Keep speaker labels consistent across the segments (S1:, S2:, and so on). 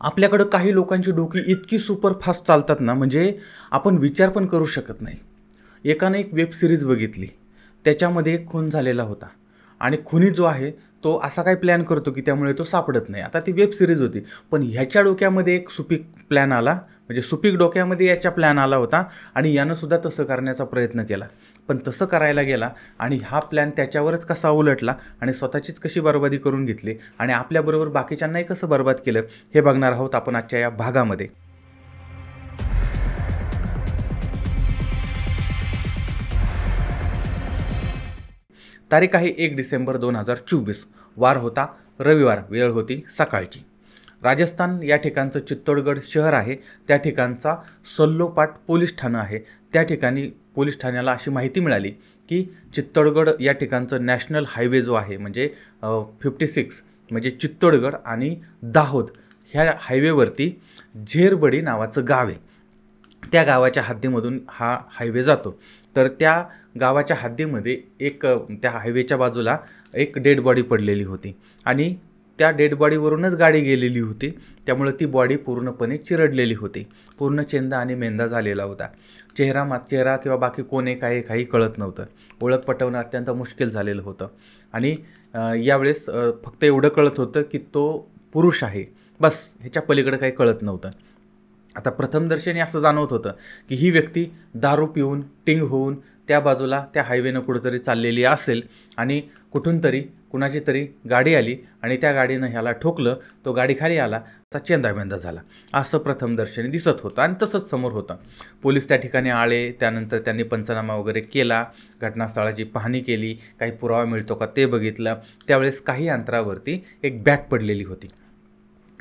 S1: आपल्याकडं काही लोकांची डोकी इतकी सुपरफास्ट चालतात ना, म्हणजे आपण विचार पण करू शकत नाही. एकाने एक वेब सिरीज बघितली. त्याच्यामध्ये एक खून झालेला होता आणि खुनी जो आहे तो असा काही प्लॅन करतो की त्यामुळे तो सापडत नाही. आता ती वेब सिरीज होती, पण ह्याच्या डोक्यामध्ये एक सुपीक प्लॅन आला, म्हणजे सुपीक डोक्यामध्ये याच्या प्लॅन आला होता आणि यानं सुद्धा तसं करण्याचा प्रयत्न केला. पण तसं करायला गेला आणि हा प्लॅन त्याच्यावरच कसा उलटला आणि स्वतःचीच कशी बरबादी करून घेतली आणि आपल्याबरोबर बाकीच्यांनाही कसं बरबाद केलं, हे बघणार आहोत आपण आजच्या या भागामध्ये. तारीख आहे 1 डिसेंबर 2024. वार होता रविवार, वेळ होती सकाळची. राजस्थान या ठिकाणचं चित्तोडगड शहर आहे. त्या ठिकाणचा सल्लोपाट पोलीस ठाणं आहे. त्या ठिकाणी पोलीस ठाण्याला अशी माहिती मिळाली की चित्तोडगड या ठिकाणचं नॅशनल हायवे जो आहे, म्हणजे 56, म्हणजे चित्तोडगड आणि दाहोद ह्या हायवेवरती झेरबडी नावाचं गाव आहे. त्या गावाच्या हद्दीमधून हा हायवे जातो. तर त्या गावाच्या हद्दीमध्ये त्या हायवेच्या बाजूला एक डेड बॉडी पडलेली होती आणि त्या डेड बॉडीवरूनच गाडी गेलेली होती. त्यामुळे ती बॉडी पूर्णपणे चिरडलेली होती. पूर्ण चेंदा आणि मेंदा झालेला होता. चेहरा किंवा बाकी कोण आहे काय काही कळत नव्हतं. ओळख पटवणं अत्यंत मुश्किल झालेलं होतं आणि यावेळेस फक्त एवढं कळत होतं की तो पुरुष आहे, बस. ह्याच्या पलीकडे काही कळत नव्हतं. आता प्रथमदर्शनी असं जाणवत होतं की ही व्यक्ती दारू पिऊन टिंग होऊन त्या बाजूला त्या हायवेनं कुठंतरी चाललेली असेल आणि कुठून तरी कुणाची तरी गाडी आली आणि त्या गाडीनं ह्याला ठोकलं. तो गाडी खाली आला, त्याचा चेंदामेंदा झाला, असं प्रथमदर्शनी दिसत होतं आणि तसंच समोर होतं. पोलीस त्या ठिकाणी आले. त्यानंतर त्यांनी पंचनामा वगैरे केला, घटनास्थळाची पाहणी केली, काही पुरावा मिळतो का ते बघितलं. त्यावेळेस काही अंतरावरती एक बॅग पडलेली होती.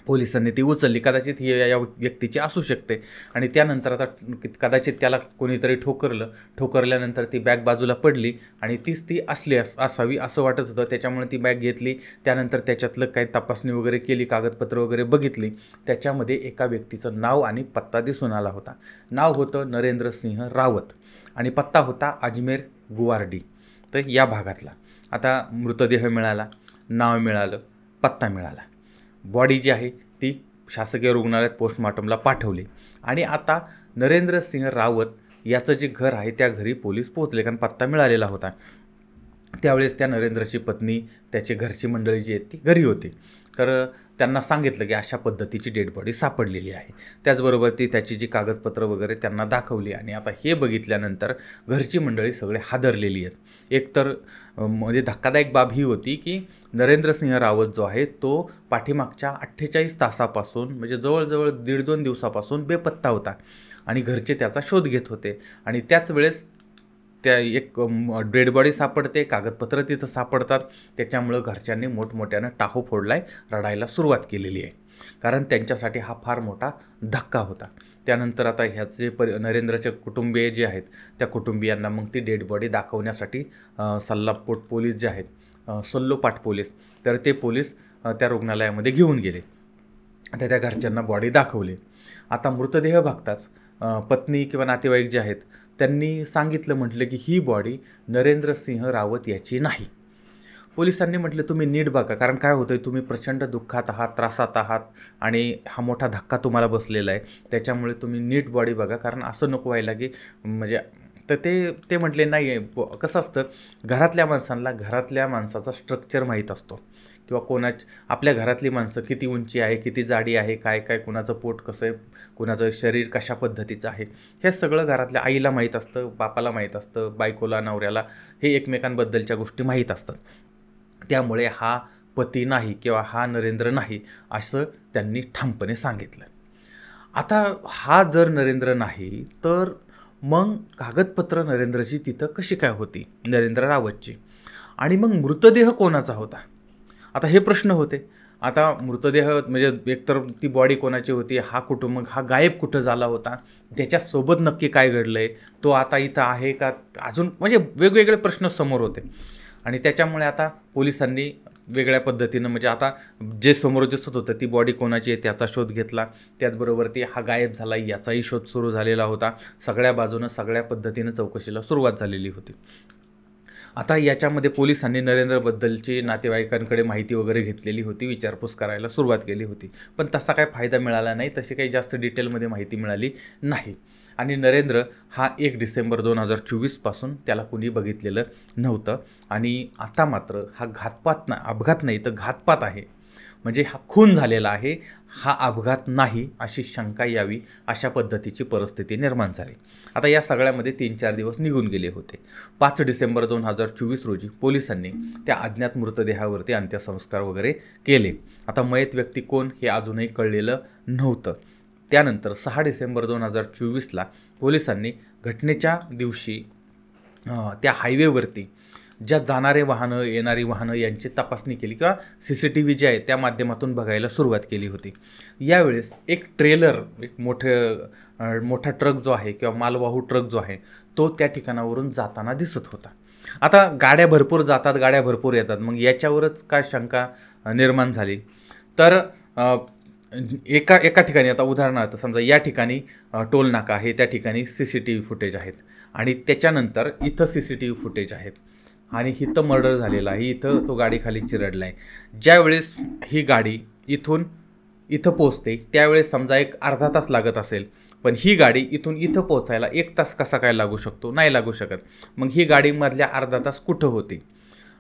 S1: पोलिसांनी ती उचलली. कदाचित ही या व्यक्तीची असू शकते आणि त्यानंतर आता कदाचित त्याला कोणीतरी ठोकरल्यानंतर ती बॅग बाजूला पडली आणि तीच ती असावी असं वाटत होतं. त्याच्यामुळे ती बॅग घेतली. त्यानंतर त्याच्यातलं काही तपासणी वगैरे केली, कागदपत्र वगैरे बघितली. त्याच्यामध्ये एका व्यक्तीचं नाव आणि पत्ता दिसून आला होता. नाव होतं नरेंद्र सिंह रावत आणि पत्ता होता अजमेर गुवार्डी, तर या भागातला. आता मृतदेह मिळाला, नाव मिळालं, पत्ता मिळाला. बॉडी जी आहे ती शासकीय रुग्णालयात पोस्टमॉर्टमला पाठवली आणि आता नरेंद्र सिंह रावत याचं जे घर आहे त्या घरी पोलीस पोहोचले, कारण पत्ता मिळालेला होता. त्यावेळेस त्या नरेंद्रची पत्नी, त्याची घरची मंडळी जी आहेत ती घरी होती. तर त्यांना सांगितलं की अशा पद्धतीची डेड बॉडी सापडलेली आहे. त्याचबरोबर ती त्याची जी कागदपत्र वगैरे त्यांना दाखवली आणि आता हे बघितल्यानंतर घरची मंडळी सगळे हादरलेली आहेत. एकतर म्हणजे धक्कादायक बाब ही होती की नरेंद्र सिंह रावत जो आहे तो पाठीमागच्या 48 तासापासून, म्हणजे जवळजवळ 1.5-2 दिवसापासून बेपत्ता होता आणि घरचे त्याचा शोध घेत होते आणि त्याच वेळेस त्या एक डेड बॉडी सापडते, कागदपत्र तिथं सापडतात. त्याच्यामुळं घरच्यांनी मोठमोठ्यानं टाहो फोडलाय, रडायला सुरुवात केलेली आहे, कारण त्यांच्यासाठी हा फार मोठा धक्का होता. त्यानंतर आता ह्याचे नरेंद्रचे कुटुंबीय जे आहेत त्या कुटुंबियांना मग ती डेड बॉडी दाखवण्यासाठी सल्लापोट पोलीस जे आहेत, सल्लोपाट पोलीस, तर ते पोलीस त्या रुग्णालयामध्ये घेऊन गेले. त्या घरच्यांना बॉडी दाखवली. आता मृतदेह बघताच पत्नी किंवा नातेवाईक जे आहेत त्यांनी सांगितलं, म्हटलं की ही बॉडी नरेंद्र सिंह रावत याची नाही. पोलिसांनी म्हटलं तुम्ही नीट बघा, कारण काय होतं आहे, तुम्ही प्रचंड दुःखात आहात, त्रासात आहात आणि हा मोठा धक्का तुम्हाला बसलेला आहे. त्याच्यामुळे तुम्ही नीट बॉडी बघा, कारण असं नको व्हायला की म्हणजे. तर ते म्हटले नाही. कसं असतं, घरातल्या माणसाचा स्ट्रक्चर माहीत असतो किंवा आपल्या घरातली माणसं किती उंची आहे, किती जाडी आहे, काय कुणाचं पोट कसं आहे, कुणाचं शरीर कशा पद्धतीचं आहे, हे सगळं घरातल्या आईला माहीत असतं, बापाला माहीत असतं, बायकोला, नवऱ्याला हे एकमेकांबद्दलच्या गोष्टी माहीत असतात. त्यामुळे हा पती नाही किंवा हा नरेंद्र नाही असं त्यांनी ठामपणे सांगितलं. आता हा जर नरेंद्र नाही तर मग कागदपत्र नरेंद्रची तिथं कशी काय होती, नरेंद्र रावतची, आणि मग मृतदेह कोणाचा होता, आता हे प्रश्न होते. आता मृतदेह म्हणजे एकतर ती बॉडी कोणाची होती, हा कुटुंब हा गायब कुठं झाला होता, त्याच्यासोबत नक्की काय घडलं आहे, तो आता इथं आहे का अजून, म्हणजे वेगवेगळे प्रश्न समोर होते. आणि त्याच्यामुळे आता पोलिसांनी वेगळ्या पद्धतीनं, म्हणजे आता जे समोर दिसत होतं ती बॉडी कोणाची आहे त्याचा शोध घेतला. त्याचबरोबर हा गायब झाला याचाही शोध सुरू झालेला होता. सगळ्या बाजूनं सगळ्या पद्धतीनं चौकशीला सुरुवात झालेली होती. आता याच्यामध्ये पोलिसांनी नरेंद्रबद्दलची नातेवाईकांकडे माहिती वगैरे घेतलेली होती, विचारपूस करायला सुरुवात केली होती, पण तसा काही फायदा मिळाला नाही, तशी काही जास्त डिटेलमध्ये माहिती मिळाली नाही. आणि नरेंद्र हा 1 डिसेंबर 2024 पासून त्याला कुणी बघितलेलं नव्हतं. आणि आता मात्र हा अपघात नाही तर घातपात आहे, म्हणजे हा खून झालेला आहे, हा अपघात नाही अशी शंका यावी अशा पद्धतीची परिस्थिती निर्माण झाली. आता या सगळ्यामध्ये 3-4 दिवस निघून गेले होते. 5 डिसेंबर 2024 रोजी पोलिसांनी त्या अज्ञात मृतदेहावरती अंत्यसंस्कार वगैरे केले. आता मयत व्यक्ती कोण हे अजूनही कळलेलं नव्हतं. त्यानंतर 6 डिसेंबर 2024ला पोलिसांनी घटनेच्या दिवशी त्या हायवेवरती ज्या जाणारे वाहनं येणारी वाहनं यांची तपासणी केली किंवा CCTV जे आहे त्या माध्यमातून बघायला सुरुवात केली होती. यावेळेस एक ट्रेलर, एक मोठा ट्रक जो आहे किंवा मालवाहू ट्रक जो आहे तो त्या ठिकाणावरून जाताना दिसत होता. आता गाड्या भरपूर जातात, गाड्या भरपूर येतात, मग याच्यावरच काय शंका निर्माण झाली. तर एका ठिकाणी, आता उदाहरणार्थ समजा या ठिकाणी टोल नाका आहे, त्या ठिकाणी CCTV फुटेज आहेत आणि त्याच्यानंतर इथं CCTV फुटेज आहेत आणि इथं मर्डर झालेला आहे, इथं तो गाडी खाली चिरडला आहे. ज्यावेळेस ही गाडी इथं पोचते त्यावेळेस समजा एक अर्धा तास लागत असेल, पण ही गाडी इथून इथं पोचायला 1 तास कसा काय लागू शकतो? नाही लागू शकत. मग ही गाडीमधल्या अर्धा तास कुठं होती?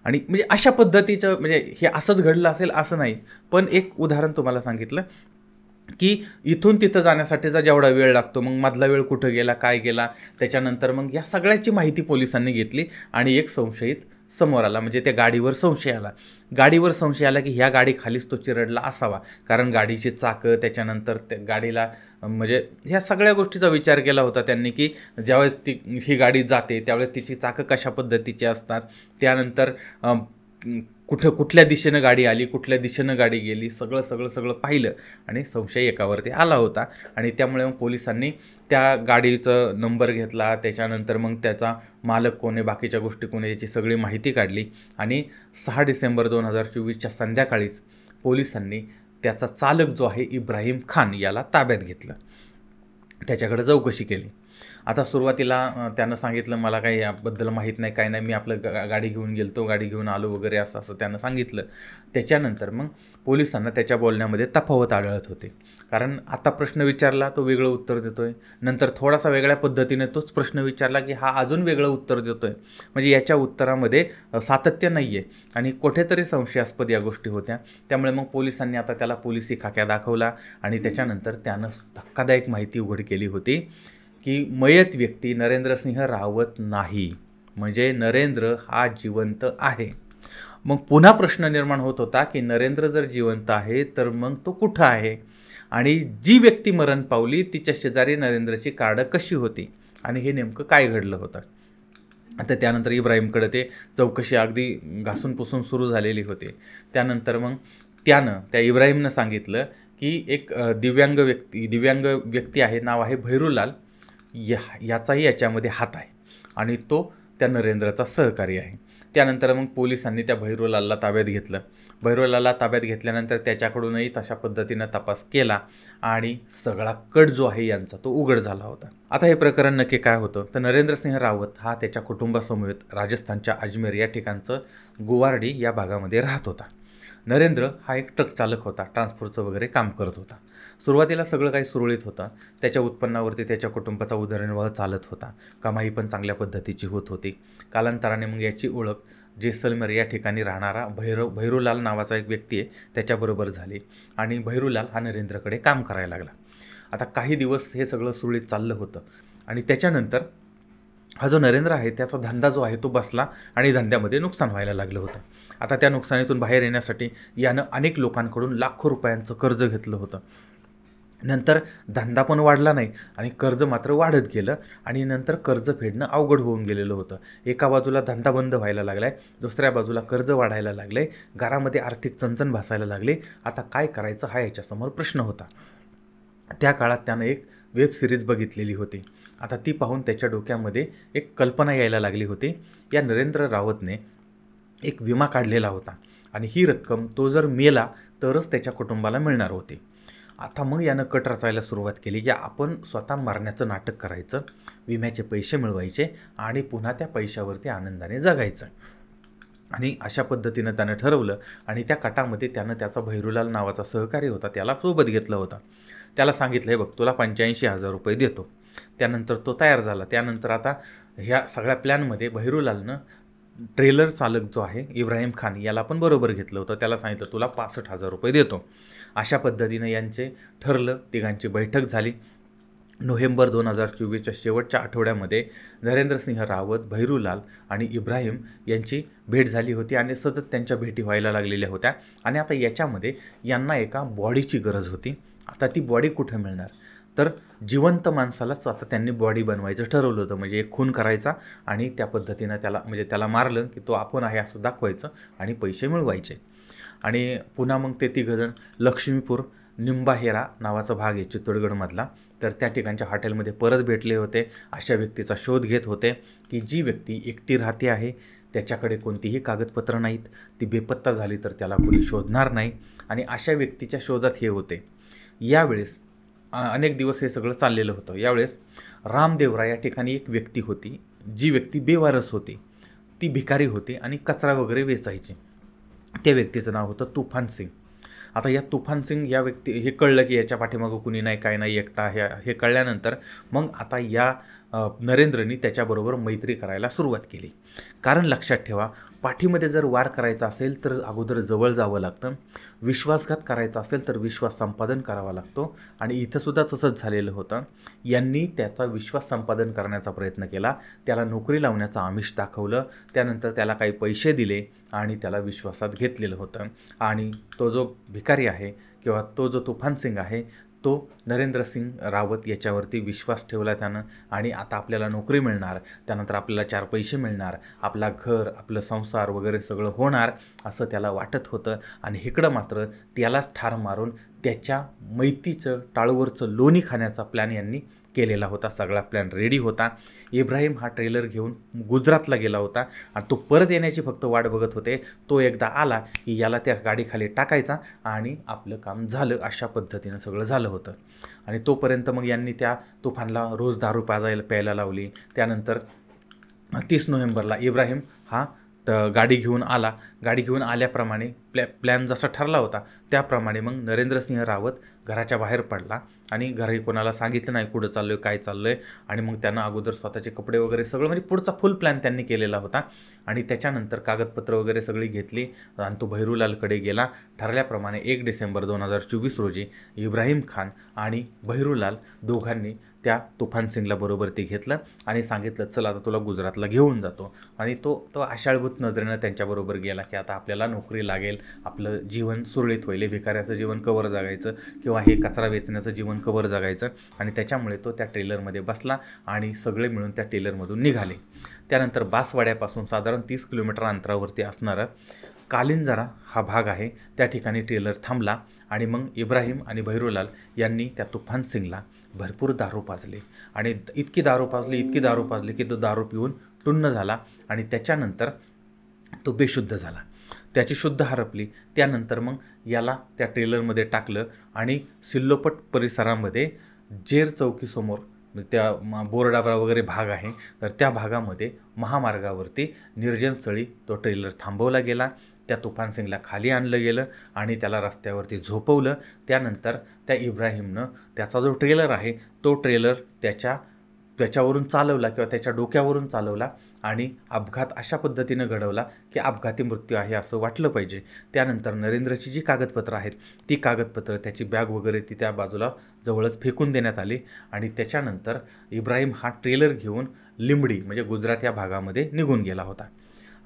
S1: आणि म्हणजे अशा पद्धतीचं, म्हणजे हे असंच घडलं असेल असं नाही, पण एक उदाहरण तुम्हाला सांगितलं की इथून तिथं जाण्यासाठीचा जेवढा वेळ लागतो, मग मधला वेळ कुठं गेला, काय गेला, त्याच्यानंतर मग या सगळ्याची माहिती पोलिसांनी घेतली आणि एक संशयित समोर आला, म्हणजे त्या गाडीवर संशय आला की ह्या गाडीखालीच तो चिरडला असावा, कारण गाडीची चाकं, त्याच्यानंतर त्या गाडीला म्हणजे ह्या सगळ्या गोष्टीचा विचार केला होता त्यांनी की ज्यावेळेस ही गाडी जाते त्यावेळेस तिची चाकं कशा पद्धतीची असतात, त्यानंतर कुठल्या दिशेनं गाडी आली, कुठल्या दिशेनं गाडी गेली, सगळं पाहिलं आणि संशय एकावरती आला होता. आणि त्यामुळे मग पोलिसांनी त्या गाडीचं नंबर घेतला, त्याच्यानंतर मग त्याचा मालक कोण आहे, बाकीच्या गोष्टी कोण आहे, याची सगळी माहिती काढली आणि 6 डिसेंबर 2024च्या संध्याकाळीच पोलिसांनी त्याचा चालक जो आहे इब्राहिम खान याला ताब्यात घेतलं, त्याच्याकडे चौकशी केली. आता सुरुवातीला त्यानं सांगितलं मला काही याबद्दल माहीत नाही, काय नाही, मी आपलं गाडी घेऊन गेलतो, गाडी घेऊन आलो वगैरे असं त्यानं सांगितलं. त्याच्यानंतर मग पोलिसांना त्याच्या बोलण्यामध्ये तफावत आढळत होते, कारण आता प्रश्न विचारला तो वेगळं उत्तर देतोय, नंतर थोडासा वेगळ्या पद्धतीने तोच प्रश्न विचारला की हा अजून वेगळं उत्तर देतोय, म्हणजे याच्या उत्तरामध्ये सातत्य नाही आहे आणि कुठेतरी संशयास्पद या गोष्टी होत्या. त्यामुळे मग पोलिसांनी आता त्याला पोलिसी खाक्या दाखवला आणि त्याच्यानंतर त्यानं धक्कादायक माहिती उघड केली होती की मयत व्यक्ती नरेंद्रसिंह रावत नाही, म्हणजे नरेंद्र हा जिवंत आहे. मग पुन्हा प्रश्न निर्माण होत होता की नरेंद्र जर जिवंत आहे तर मग तो कुठं आहे आणि जी व्यक्ती मरण पावली तिच्या शेजारी नरेंद्रची कार्ड कशी होती आणि हे नेमकं काय घडलं होतं. आता त्यानंतर इब्राहिमकडे ते चौकशी अगदी घासून पुसून सुरू झालेली होती. त्यानंतर मग त्या इब्राहिमनं सांगितलं की एक दिव्यांग व्यक्ती आहे, नाव आहे भैरूलाल, याचाही याच्यामध्ये हात आहे आणि तो त्या नरेंद्रचा सहकारी आहे. त्यानंतर मग पोलिसांनी त्या भैरूलालला ताब्यात घेतलं. भैरूलालला ताब्यात घेतल्यानंतर त्याच्याकडूनही तशा पद्धतीनं तपास केला आणि सगळा कट जो आहे यांचा तो उघड झाला होता. आता हे प्रकरण नक्की काय होतं तर नरेंद्रसिंह रावत हा त्याच्या कुटुंबासमवेत राजस्थानच्या अजमेर या ठिकाणचं गुवार्डी या भागामध्ये राहत होता. नरेंद्र हा एक ट्रक चालक होता, ट्रान्सपोर्टचं वगैरे काम करत होता. सुरुवातीला सगळं काही सुरळीत होतं, त्याच्या उत्पन्नावरती त्याच्या कुटुंबाचा उदरनिर्वाह चालत होता, कमाई पण चांगल्या पद्धतीची होत होती. कालांतराने मग याची ओळख जेसलमेर या ठिकाणी राहणारा भैरूलाल नावाचा एक व्यक्ती आहे त्याच्याबरोबर झाली आणि भैरूलाल हा नरेंद्रकडे काम करायला लागला. आता काही दिवस हे सगळं सुरळीत चाललं होतं आणि त्याच्यानंतर हा जो नरेंद्र आहे त्याचा धंदा जो आहे तो बसला आणि धंद्यामध्ये नुकसान व्हायला लागलं होतं. आता त्या नुकसानीतून बाहेर येण्यासाठी यानं अनेक लोकांकडून लाखो रुपयांचं कर्ज घेतलं होतं. नंतर धंदा पण वाढला नाही आणि कर्ज मात्र वाढत गेलं आणि नंतर कर्ज फेडणं अवघड होऊन गेलेलं होतं. एका बाजूला धंदा बंद व्हायला लागला आहे, दुसऱ्या बाजूला कर्ज वाढायला लागलं आहे, घरामध्ये आर्थिक चणचण भासायला लागली. आता काय करायचं हा याच्यासमोर प्रश्न होता. त्या काळात त्यानं एक वेब सिरीज बघितलेली होती. आता ती पाहून त्याच्या डोक्यामध्ये एक कल्पना यायला लागली होती. या नरेंद्र रावतने एक विमा काढलेला होता आणि ही रक्कम तो जर मेला तरच त्याच्या कुटुंबाला मिळणार होती. आता मग यानं कट रचायला सुरुवात केली की आपण स्वतः मरण्याचं नाटक करायचं, विम्याचे पैसे मिळवायचे आणि पुन्हा त्या पैशावरती आनंदाने जगायचं. आणि अशा पद्धतीनं त्यानं ठरवलं आणि त्या कटामध्ये त्यानं त्याचा भैरूलाल नावाचा सहकारी होता त्याला सोबत घेतलं होतं. त्याला सांगितलं, हे बघ तुला 85,000 रुपये देतो. त्यानंतर तो तयार झाला. त्यानंतर आता ह्या सगळ्या प्लॅनमध्ये भैरूलालनं ट्रेलर चालक जो आहे इब्राहिम खान याला पण बरोबर घेतलं होतं. त्याला सांगितलं तुला 65,000 रुपये देतो. अशा पद्धतीनं यांचे ठरलं. तिघांची बैठक झाली. नोव्हेंबर 2024च्या शेवटच्या आठवड्यामध्ये नरेंद्रसिंह रावत, भैरूलाल आणि इब्राहिम यांची भेट झाली होती आणि सतत त्यांच्या भेटी व्हायला लागलेल्या होत्या. आणि आता याच्यामध्ये यांना एका बॉडीची गरज होती. आता ती बॉडी कुठं मिळणार? तर जिवंत माणसालाच आता त्यांनी बॉडी बनवायचं ठरवलं होतं. म्हणजे एक खून करायचा आणि त्या पद्धतीनं त्याला मारलं की तो आपण आहे असं दाखवायचं आणि पैसे मिळवायचे. आणि पुन्हा मग ते तिघंजण लक्ष्मीपूर निंबाहेरा नावाचा भाग आहे चित्तोडगडमधला, तर त्या ठिकाणच्या हॉटेलमध्ये परत भेटले होते. अशा व्यक्तीचा शोध घेत होते की जी व्यक्ती एकटी राहते आहे, त्याच्याकडे कोणतीही कागदपत्र नाहीत, ती बेपत्ता झाली तर त्याला कोणी शोधणार नाही आणि अशा व्यक्तीच्या शोधात हे होते. यावेळेस अनेक दिवस हे सगळं चाललेलं होतं. यावेळेस रामदेवरा या ठिकाणी एक व्यक्ती होती, जी व्यक्ती बेवारस होती, ती भिकारी होती आणि कचरा वगैरे वेचायची. त्या व्यक्तीचं नाव होतं तुफान सिंग. आता या तुफान सिंग या व्यक्ती हे कळलं की याच्या पाठीमागं कुणी नाही, काय नाही, एकटा आहे. हे कळल्यानंतर मग आता या नरेंद्रनी त्याच्याबरोबर मैत्री करायला सुरुवात केली. कारण लक्षात ठेवा, पाठीमध्ये जर वार करायचा असेल तर अगोदर जवळ जावं लागतं, विश्वासघात करायचा असेल तर विश्वास संपादन करावा लागतो. आणि इथंसुद्धा तसंच झालेलं होतं. यांनी त्याचा विश्वास संपादन करण्याचा प्रयत्न केला, त्याला नोकरी लावण्याचं आमिष दाखवलं, त्यानंतर त्याला काही पैसे दिले आणि त्याला विश्वासात घेतलेलं होतं. आणि तो जो भिकारी आहे किंवा तो जो तुफान सिंग आहे तो नरेंद्रसिंग रावत याच्यावरती विश्वास ठेवला त्यानं. आणि आता आपल्याला नोकरी मिळणार, त्यानंतर आपल्याला 4 पैसे मिळणार, आपला घर, आपलं संसार वगैरे सगळं होणार असं त्याला वाटत होतं. आणि इकडं मात्र त्याला ठार मारून त्याच्या मैतीचं टाळूवरचं लोणी खाण्याचा प्लॅन यांनी केलेला होता. सगळा प्लॅन रेडी होता. इब्राहिम हा ट्रेलर घेऊन गुजरातला गेला होता आणि तो परत येण्याची फक्त वाट बघत होते. तो एकदा आला की याला त्या गाडीखाली टाकायचा आणि आपलं काम झालं. अशा पद्धतीनं सगळं झालं होतं. आणि तोपर्यंत मग यांनी त्या तुफानला रोज दारू प्यायला लावली. त्यानंतर 30 नोव्हेंबरला इब्राहिम हा गाडी घेऊन आला. गाडी घेऊन आल्याप्रमाणे प्लॅन जसा ठरला होता त्याप्रमाणे मग नरेंद्रसिंह रावत घराच्या बाहेर पडला आणि घरी कोणाला सांगितलं नाही कुठं चाललो आहे, काय चाललो आहे. आणि मग त्यांना अगोदर स्वतःचे कपडे वगैरे सगळं म्हणजे पुढचा फुल प्लॅन त्यांनी केलेला होता. आणि त्याच्यानंतर कागदपत्र वगैरे सगळी घेतली आणि तो भैरूलालकडे गेला. ठरल्याप्रमाणे 1 डिसेंबर 2024 रोजी इब्राहिम खान आणि भैरूलाल दोघांनी त्या तुफान सिंगला बरोबर ते घेतलं आणि सांगितलं चल आता तुला गुजरातला घेऊन जातो. आणि तो आशाळभूत नजरेनं त्यांच्याबरोबर गेला की आता आपल्याला नोकरी लागेल, आपलं जीवन सुरळीत होईल, भिकाऱ्याचं जीवन कवर जगायचं किंवा हे कचरा वेचण्याचं जीवन कवर जगायचं. आणि त्याच्यामुळे तो त्या ट्रेलरमध्ये बसला आणि सगळे मिळून त्या ट्रेलरमधून निघाले. त्यानंतर बासवाड्यापासून साधारण 30 किलोमीटर अंतरावरती असणारं कालिंजरा हा भाग आहे, त्या ठिकाणी ट्रेलर थांबला. आणि मग इब्राहिम आणि भैरूलाल यांनी त्या तुफान सिंगला भरपूर दारू पाजले आणि इतकी दारू पाजली की तो दारू पिऊन टुन्न झाला आणि त्याच्यानंतर तो बेशुद्ध झाला. त्याची शुद्ध हरपली. त्यानंतर मग याला त्या ट्रेलरमध्ये टाकलं आणि सिल्लोपट परिसरामध्ये जेर चौकीसमोर त्या बोर्डावर वगैरे भाग आहे, तर त्या भागामध्ये महामार्गावरती निर्जनस्थळी तो ट्रेलर थांबवला गेला. त्या तुफान सिंगला खाली आणलं गेलं आणि त्याला रस्त्यावरती झोपवलं. त्यानंतर त्या इब्राहिमनं त्याचा जो ट्रेलर आहे तो ट्रेलर त्याच्यावरून चालवला किंवा त्याच्या डोक्यावरून चालवला आणि अपघात अशा पद्धतीनं घडवला की अपघाती मृत्यू आहे असं वाटलं पाहिजे. त्यानंतर नरेंद्रची जी कागदपत्रं आहेत ती कागदपत्रं, त्याची बॅग वगैरे ती त्या बाजूला जवळच फेकून देण्यात आली. आणि त्याच्यानंतर इब्राहिम हा ट्रेलर घेऊन लिंबडी म्हणजे गुजरात या भागामध्ये निघून गेला होता.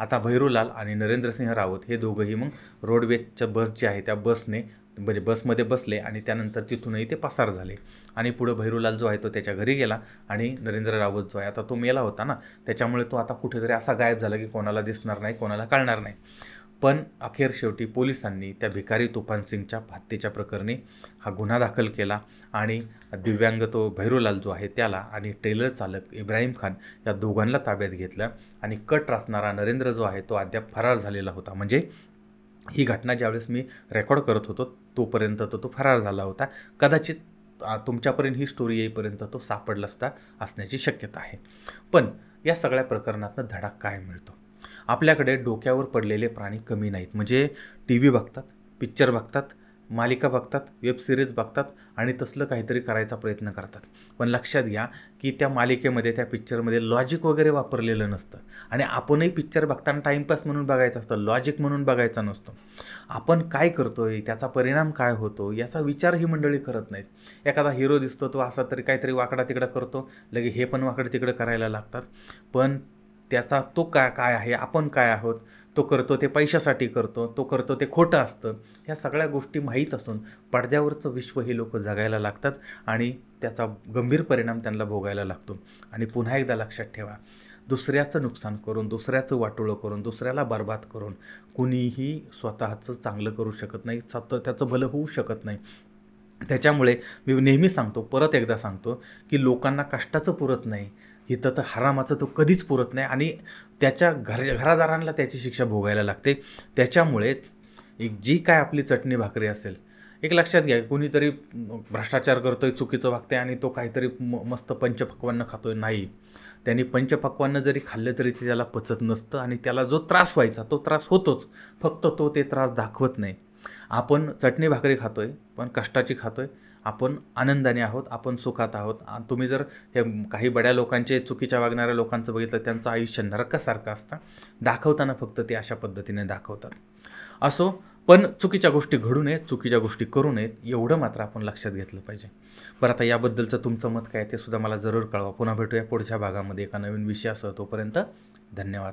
S1: आता भैरूलाल आणि नरेंद्रसिंह रावत हे दोघंही मग रोडवेजच्या बस जी आहे त्या बसमध्ये बसले आणि त्यानंतर तिथूनही ते पसार झाले. आणि पुढं भैरूलाल जो आहे तो त्याच्या घरी गेला आणि नरेंद्र रावत जो आहे आता तो मेला होता ना, त्याच्यामुळे तो आता कुठेतरी असा गायब झाला की कोणाला दिसणार नाही, कोणाला कळणार नाही. पण अखेर शेवटी पोलिसांनी त्या भिकारी तुफान सिंगच्या हत्येच्या प्रकरणी हा गुन्हा दाखल केला आणि दिव्यांग तो भैरूलाल जो आहे त्याला आणि ट्रेलर चालक इब्राहिम खान या दोघांना ताब्यात घेतलं. आणि कट रचणारा नरेंद्र जो आहे तो अद्याप फरार झालेला होता. म्हणजे ही घटना ज्यावेळेस मी रेकॉर्ड करत होतो तोपर्यंत तो फरार झाला होता. कदाचित तुमच्यापर्यंत ही स्टोरी येईपर्यंत तो सापडलासुद्धा असण्याची शक्यता आहे. पण या सगळ्या प्रकरणातनं धडा काय मिळतो? आपल्याकडे डोक्यावर पडलेले प्राणी कमी नाहीत. म्हणजे टी व्ही बघतात, पिक्चर बघतात, मालिका बघतात, वेब सिरीज बघतात आणि तसलं काहीतरी करायचा प्रयत्न करतात. पण लक्षात घ्या की त्या मालिकेमध्ये, त्या पिक्चरमध्ये लॉजिक वगैरे वापरलेलं नसतं आणि आपणही पिक्चर बघताना टाईमपास म्हणून बघायचं असतं, लॉजिक म्हणून बघायचा नसतो. आपण काय करतोय, त्याचा परिणाम काय होतो याचा विचार ही मंडळी करत नाहीत. एखादा हिरो दिसतो, तो असा तरी काहीतरी वाकडा तिकडा करतो, लगे हे पण वाकडं तिकडं करायला लागतात. पण त्याचा तो काय आहे, आपण काय आहोत, तो करतो ते पैशासाठी करतो, तो करतो ते खोटं असतं, ह्या सगळ्या गोष्टी माहीत असून पडद्यावरचं विश्व हे लोक जगायला लागतात आणि त्याचा गंभीर परिणाम त्यांना भोगायला लागतो. आणि पुन्हा एकदा लक्षात ठेवा, दुसऱ्याचं नुकसान करून, दुसऱ्याचं वाटोळं करून, दुसऱ्याला बरबाद करून कुणीही स्वतःचं चांगलं करू शकत नाही, त्याचं भलं होऊ शकत नाही. त्याच्यामुळे मी नेहमी सांगतो, परत एकदा सांगतो की लोकांना कष्टाचं पुरत नाही, इथं तर हरामाचं तो कधीच पुरत नाही आणि त्याच्या घरादारांना त्याची शिक्षा भोगायला लागते. त्याच्यामुळे एक जी काय आपली चटणी भाकरी असेल, एक लक्षात घ्या, कोणीतरी भ्रष्टाचार करतोय, चुकीचं वागतंय आणि तो काहीतरी मस्त पंचपक्वान्न खातोय, नाही. त्यांनी पंचपक्वान्न जरी खाल्लं तरी ते त्याला पचत नसतं आणि त्याला जो त्रास व्हायचा तो त्रास होतोच, फक्त तो ते त्रास दाखवत नाही. आपण चटणी भाकरी खातोय, पण कष्टाची खातोय, आपण आनंदाने आहोत, आपण सुखात आहोत. तुम्ही जर हे काही बड्या लोकांचे, चुकीच्या वागणाऱ्या लोकांचं बघितलं, त्यांचं आयुष्य नरकासारखं असतं. दाखवताना फक्त ते अशा पद्धतीने दाखवतात. असो, पण चुकीच्या गोष्टी घडू नयेत, चुकीच्या गोष्टी करू नयेत, एवढं मात्र आपण लक्षात घेतलं पाहिजे. बरं, आता याबद्दलचं तुमचं मत काय ते सुद्धा मला जरूर कळवा. पुन्हा भेटूया पुढच्या भागामध्ये एका नवीन विषयासह. तोपर्यंत धन्यवाद.